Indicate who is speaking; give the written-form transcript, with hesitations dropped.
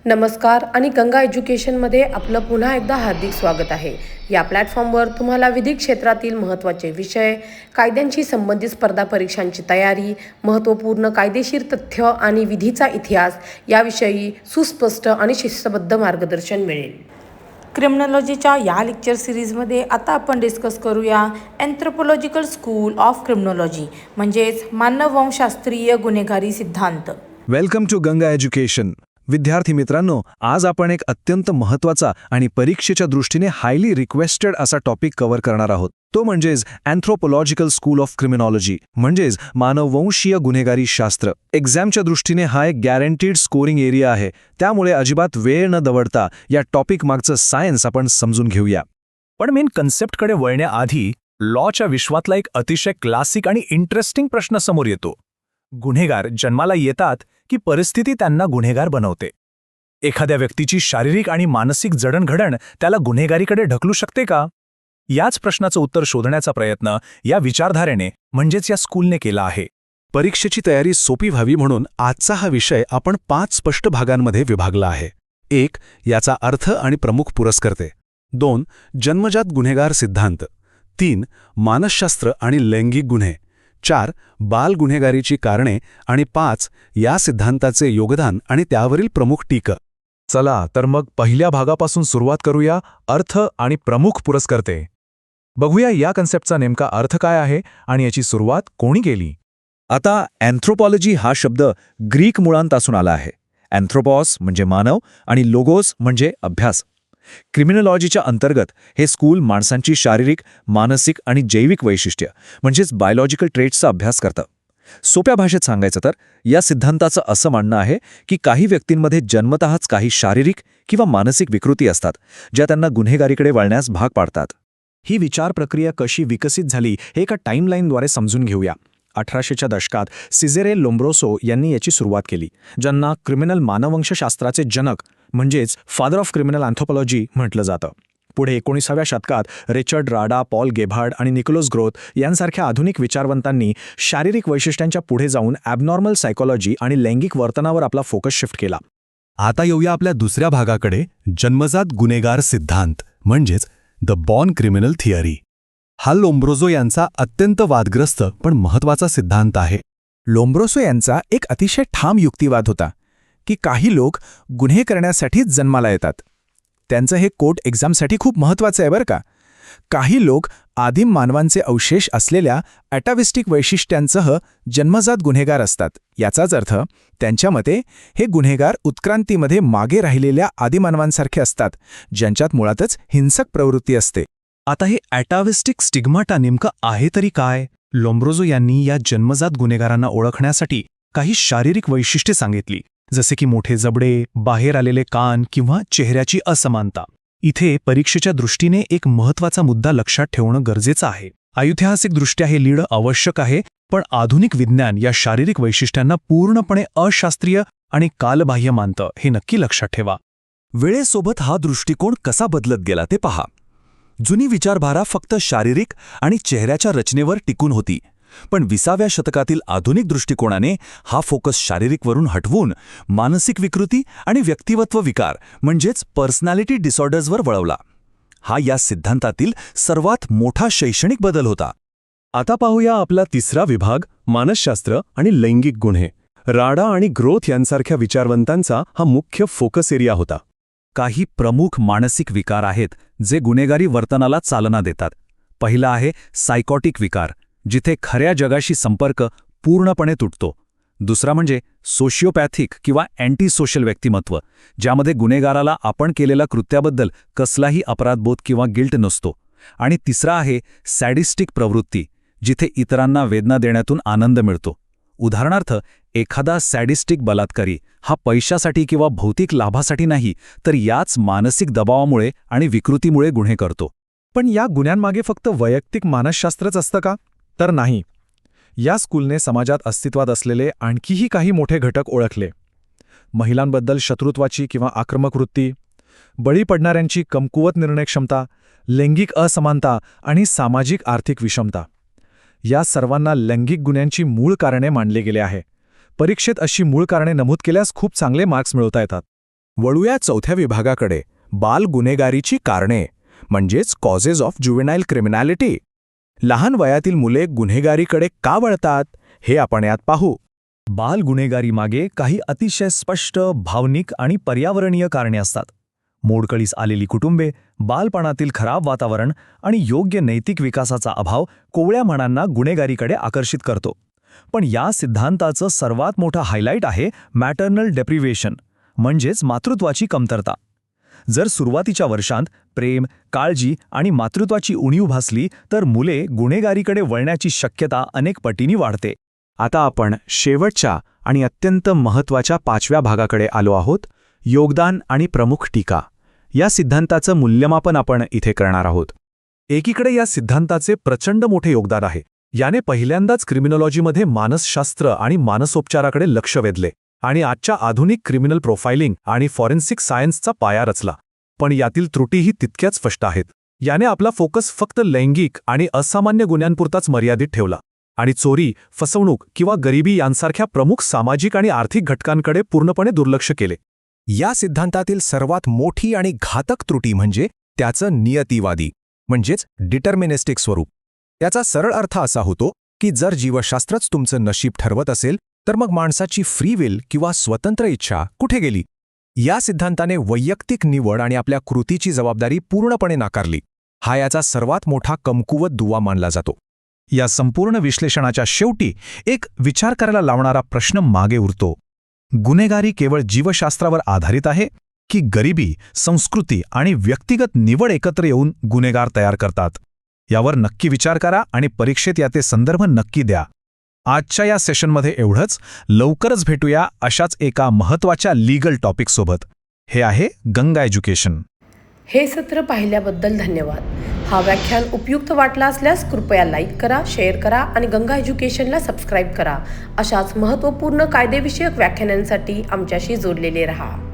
Speaker 1: नमस्कार आणि गंगा एज्युकेशनमध्ये आपलं पुन्हा एकदा हार्दिक स्वागत आहे. या प्लॅटफॉर्मवर तुम्हाला विधिक क्षेत्रातील महत्त्वाचे विषय, कायद्यांशी संबंधित स्पर्धा परीक्षांची तयारी, महत्त्वपूर्ण कायदेशीर तथ्य आणि विधीचा इतिहास याविषयी सुस्पष्ट आणि शिस्तबद्ध मार्गदर्शन मिळेल. क्रिमिनॉलॉजीच्या या लेक्चर सिरीजमध्ये आता आपण डिस्कस करूया एन्थ्रोपोलॉजिकल स्कूल ऑफ क्रिमिनॉलॉजी म्हणजेच मानववंशशास्त्रीय गुन्हेगारी सिद्धांत.
Speaker 2: Welcome to Ganga education. विद्यार्थी मित्रांनो, आज आपण एक अत्यंत महत्त्वाचा आणि परीक्षेच्या दृष्टीने हायली रिक्वेस्टेड असा टॉपिक कव्हर करणार आहोत. तो म्हणजेच एन्थ्रोपोलॉजिकल स्कूल ऑफ क्रिमिनॉलॉजी म्हणजेच मानववंशीय गुन्हेगारी शास्त्र. एक्झामच्या दृष्टीने हा एक गॅरंटीड स्कोरिंग एरिया आहे, त्यामुळे अजिबात वेळ न दवडता या टॉपिक मागचं सायन्स आपण समजून घेऊया.
Speaker 3: पण मेन कन्सेप्टकडे वळण्याआधी लॉच्या विश्वातला एक अतिशय क्लासिक आणि इंटरेस्टिंग प्रश्न समोर येतो. गुन्हेगार जन्माला येतात की परिस्थिती त्यांना गुन्हेगार बनवते? एखाद्या व्यक्तीची शारीरिक आणि मानसिक जडणघडण त्याला गुन्हेगारीकडे ढकलू शकते का? याच प्रश्नाचं उत्तर शोधण्याचा प्रयत्न या विचारधारेने म्हणजेच या स्कूलने केला आहे.
Speaker 2: परीक्षेची तयारी सोपी व्हावी म्हणून आजचा हा विषय आपण 5 स्पष्ट भागांमध्ये विभागला आहे. 1. याचा अर्थ आणि प्रमुख पुरस्कर्ते. 2. जन्मजात गुन्हेगार सिद्धांत. 3. मानसशास्त्र आणि लैंगिक गुन्हे. 4. बाल गुन्हेगारीची कारणे आणि 5. या सिद्धांताचे योगदान आणि त्यावरील प्रमुख टीका.
Speaker 3: चला तर मग पहिल्या भागापासून सुरुवात करूया, अर्थ आणि प्रमुख पुरस्कर्ते. बघूया या कन्सेप्टचा नेमका अर्थ काय आहे आणि याची सुरुवात कोणी केली.
Speaker 4: आता अँथ्रोपॉलॉजी हा शब्द ग्रीक मुळांपासून आला आहे. अँथ्रोपॉस म्हणजे मानव आणि लोगोस म्हणजे अभ्यास. क्रिमिनॉलॉजीच्या अंतर्गत हे स्कूल माणसांची शारीरिक, मानसिक आणि जैविक वैशिष्ट्य म्हणजेच बायोलॉजिकल ट्रेट्सचा अभ्यास करतं. सोप्या भाषेत सांगायचं तर या सिद्धांताचं असं म्हणणं आहे की काही व्यक्तींमध्ये जन्मतःच काही शारीरिक किंवा मानसिक विकृती असतात, ज्या त्यांना गुन्हेगारीकडे वळण्यास भाग पाडतात.
Speaker 3: ही विचार प्रक्रिया कशी विकसित झाली हे एका टाईमलाईनद्वारे समजून घेऊया. 1800च्या दशकात सिझेरे लोम्ब्रोसो यांनी याची सुरुवात केली, ज्यांना क्रिमिनल मानववंशशास्त्राचे जनक म्हणजेच फादर ऑफ क्रिमिनल अँथ्रोपॉलॉजी म्हटलं जातं. पुढे 19व्या शतकात रिचर्ड राडा, पॉल गेभार्ड आणि निकोलस ग्रोथ यांसारख्या आधुनिक विचारवंतांनी शारीरिक वैशिष्ट्यांच्या पुढे जाऊन ॲबनॉर्मल सायकोलॉजी आणि लैंगिक वर्तनावर आपला फोकस शिफ्ट केला.
Speaker 2: आता येऊया आपल्या दुसऱ्या भागाकडे, जन्मजात गुन्हेगार सिद्धांत म्हणजेच द बॉर्न क्रिमिनल थिअरी. हा लोम्ब्रोसो यांचा अत्यंत वादग्रस्त पण महत्त्वाचा सिद्धांत आहे.
Speaker 3: लोम्ब्रोसो यांचा एक अतिशय ठाम युक्तिवाद होता की काही लोक गुन्हे करण्यासाठीच जन्माला येतात. त्यांचं हे कोट एक्झामसाठी खूप महत्त्वाचं आहे बरं का. काही लोक आदिम मानवांचे अवशेष असलेल्या ॲटाविस्टिक वैशिष्ट्यांसह जन्मजात गुन्हेगार असतात. याचाच अर्थ त्यांच्या मते हे गुन्हेगार उत्क्रांतीमध्ये मागे राहिलेल्या आदिमानवांसारखे असतात, ज्यांच्यात मुळातच हिंसक प्रवृत्ती असते.
Speaker 2: आता हे ॲटाविस्टिक स्टिग्माटा नेमकं आहे तरी काय? लोम्ब्रोसो यांनी या जन्मजात गुन्हेगारांना ओळखण्यासाठी काही शारीरिक वैशिष्ट्ये सांगितली, जसे की मोठे जबडे, बाहेर आलेले कान किंवा चेहऱ्याची असमानता. इथे परीक्षेच्या दृष्टीने एक महत्त्वाचा मुद्दा लक्षात ठेवणं गरजेचं आहे. ऐतिहासिकदृष्ट्या हे लिहिणं आवश्यक आहे, पण आधुनिक विज्ञान या शारीरिक वैशिष्ट्यांना पूर्णपणे अशास्त्रीय आणि कालबाह्य मानतं, हे नक्की लक्षात ठेवा.
Speaker 4: वेळेसोबत हा दृष्टिकोन कसा बदलत गेला ते पहा. जुनी विचारधारा फक्त शारीरिक आणि चेहऱ्याच्या रचनेवर टिकून होती, पण 20व्या शतकातील आधुनिक दृष्टिकोनाने हा फोकस शारीरिकवरून हटवून मानसिक विकृती आणि व्यक्तिमत्व विकार म्हणजेच पर्सनॅलिटी डिसऑर्डर्सवर वळवला. हा या सिद्धांतातील सर्वात मोठा शैक्षणिक बदल होता.
Speaker 2: आता पाहूया आपला तिसरा विभाग, मानसशास्त्र आणि लैंगिक गुन्हे. राडा आणि ग्रोथ यांसारख्या विचारवंतांचा हा मुख्य फोकस एरिया होता.
Speaker 4: काही प्रमुख मानसिक विकार आहेत जे गुन्हेगारी वर्तनाला चालना देतात. पहिला आहे सायकॉटिक विकार, जिथे खऱ्या जगाशी संपर्क पूर्णपणे तुटतो. दुसरा म्हणजे सोशिओपॅथिक किंवा अँटी सोशल व्यक्तिमत्व, ज्यामध्ये गुन्हेगाराला आपण केलेल्या कृत्याबद्दल कसलाही अपराधबोध किंवा गिल्ट नसतो. आणि तिसरा आहे सॅडिस्टिक प्रवृत्ती, जिथे इतरांना वेदना देण्यातून आनंद मिळतो. उदाहरणार्थ, एखादा सॅडिस्टिक बलात्कारी हा पैशासाठी किंवा भौतिक लाभासाठी नाही, तर याच मानसिक दबावामुळे आणि विकृतीमुळे गुन्हे करतो.
Speaker 3: पण या गुन्ह्यांमागे फक्त वैयक्तिक मानसशास्त्रच असतं का? तर नाही. या स्कूलने समाजात अस्तित्वात असलेले आणखीही काही मोठे घटक ओळखले. महिलांबद्दल शत्रुत्वाची किंवा आक्रमक वृत्ती, बळी पडणाऱ्यांची कमकुवत निर्णयक्षमता, लैंगिक असमानता आणि सामाजिक आर्थिक विषमता. या सर्वांना लैंगिक गुन्ह्यांची मूळ कारणे मानले गेले आहे. परीक्षेत अशी मूळ कारणे नमूद केल्यास खूप चांगले मार्क्स मिळवता येतात. वळूया चौथ्या विभागाकडे, बाल गुन्हेगारीची कारणे म्हणजेच कॉजेस ऑफ जुवेनाईल क्रिमिनॅलिटी. लहान वयातील मुले गुन्हेगारीकडे का वळतात हे आपण यात पाहू.
Speaker 2: बाल गुन्हेगारीमागे काही अतिशय स्पष्ट, भावनिक आणि पर्यावरणीय कारणे असतात. मोडकळीस आलेली कुटुंबे, बालपणातील खराब वातावरण आणि योग्य नैतिक विकासाचा अभाव कोवळ्या मनांना गुन्हेगारीकडे आकर्षित करतो. पण या सिद्धांताचं सर्वात मोठं हायलाईट आहे मॅटर्नल डेप्रिव्हेशन, म्हणजेच मातृत्वाची कमतरता. जर सुरुवातीच्या वर्षांत प्रेम, काळजी आणि मातृत्वाची उणीव भासली तर मुले गुन्हेगारीकडे वळण्याची शक्यता अनेक पटींनी वाढते.
Speaker 3: आता आपण शेवटच्या आणि अत्यंत महत्त्वाच्या 5व्या भागाकडे आलो आहोत, योगदान आणि प्रमुख टीका. या सिद्धांताचं मूल्यमापन आपण इथे करणार आहोत.
Speaker 2: एकीकडे या सिद्धांताचे प्रचंड मोठे योगदान आहे. याने पहिल्यांदाच क्रिमिनॉलॉजीमध्ये मानसशास्त्र आणि मानसोपचाराकडे लक्ष वेधले आणि आजच्या आधुनिक क्रिमिनल प्रोफायलिंग आणि फॉरेन्सिक सायन्सचा पाया रचला. पण यातील त्रुटीही तितक्याच स्पष्ट आहेत. याने आपला फोकस फक्त लैंगिक आणि असामान्य गुन्ह्यांपुरताच मर्यादित ठेवला आणि चोरी, फसवणूक किंवा गरिबी यांसारख्या प्रमुख सामाजिक आणि आर्थिक घटकांकडे पूर्णपणे दुर्लक्ष केले.
Speaker 3: या सिद्धांतातील सर्वात मोठी आणि घातक त्रुटी म्हणजे त्याचं नियतिवादी म्हणजेच डिटर्मिनिस्टिक स्वरूप. त्याचा सरळ अर्थ असा होतो की जर जीवशास्त्रच तुमचं नशीब ठरवत असेल तर मग माणसाची फ्री विल किंवा स्वतंत्र इच्छा कुठे गेली. या सिद्धांताने वैयक्तिक निवड आणि आपल्या कृतीची जबाबदारी पूर्णपणे नाकारली. हा याचा सर्वात मोठा कमकुवत दुवा मानला जातो.
Speaker 2: या संपूर्ण विश्लेषणाच्या शेवटी एक विचार करायला लावणारा प्रश्न मागे उरतो. गुन्हेगारी केवळ जीवशास्त्रावर आधारित आहे की गरिबी, संस्कृती आणि व्यक्तिगत निवड एकत्र येऊन गुन्हेगार तयार करतात? यावर नक्की विचार करा आणि परीक्षेत याचे संदर्भ नक्की द्या. आजच्या या सेशनमध्ये एवढंच. लवकरच भेटूया अशाच एका महत्त्वाच्या लीगल टॉपिकसोबत. हे आहे गंगा एज्युकेशन.
Speaker 1: हे सत्र पाहिल्याबद्दल धन्यवाद. हा व्याख्यान उपयुक्त वाटला असल्यास कृपया लाईक करा, शेअर करा आणि गंगा एज्युकेशनला सबस्क्राईब करा. अशाच महत्त्वपूर्ण कायदेविषयक व्याख्यानांसाठी आमच्याशी जोडलेले रहा.